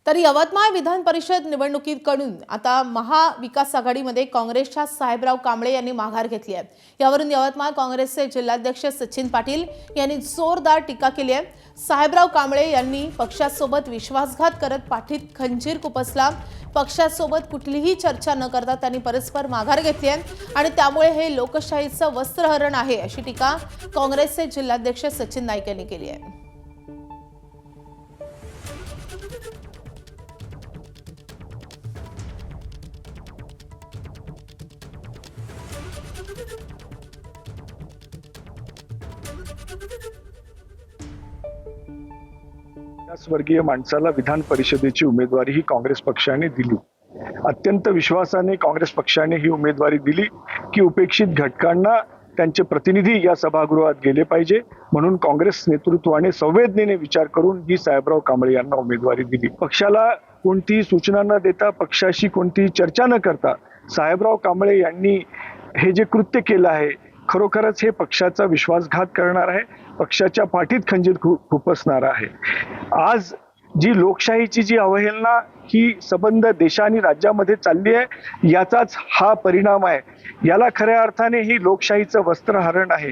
तर यवतमाळ विधान परिषद निवडणुकीकडून आता महाविकास आघाडीमध्ये काँग्रेसच्या साहेबराव कांबळे यांनी माघार घेतली आहे। यावरून यवतमाळ काँग्रेसचे जिल्हाध्यक्ष सचिन पाटील यांनी जोरदार टीका केली आहे। साहेबराव कांबळे यांनी पक्षासोबत विश्वासघात करत पाठीत खंजीर खुपसला। पक्षासोबत कुठलीही चर्चा न करता त्यांनी परस्पर माघार घेतली आहे आणि त्यामुळे हे लोकशाहीचं वस्त्रहरण आहे अशी टीका काँग्रेसचे जिल्हाध्यक्ष सचिन नाईक यांनी केली आहे। स्वर्गीय माणसाला विधान परिषदेची उमेदवारी ही काँग्रेस पक्षाने दिली। अत्यंत विश्वासाने काँग्रेस पक्षाने ही उमेदवारी दिली की उपेक्षित घटकांना त्यांचे प्रतिनिधी या सभागृहात गेले पाहिजे, म्हणून काँग्रेस नेतृत्वाने संवेदनेने विचार करून ही साहेबराव कांबळे यांना उमेदवारी दिली। पक्षाला कोणतीही सूचना न देता, पक्षाशी कोणतीही चर्चा न करता साहेबराव कांबळे यांनी हे जे कृत्य केलं आहे, खरोखरच हे पक्षाचा विश्वासघात करणार आहे, पक्षाच्या पाठीत खंजीर खुपसणार आहे। आज जी लोकशाहीची जी अवहेलना ही संबंध देश आणि राज्यामध्ये चालली आहे, याचाच हा परिणाम आहे। याला खऱ्या अर्थाने ही लोकशाहीचं वस्त्रहरण आहे।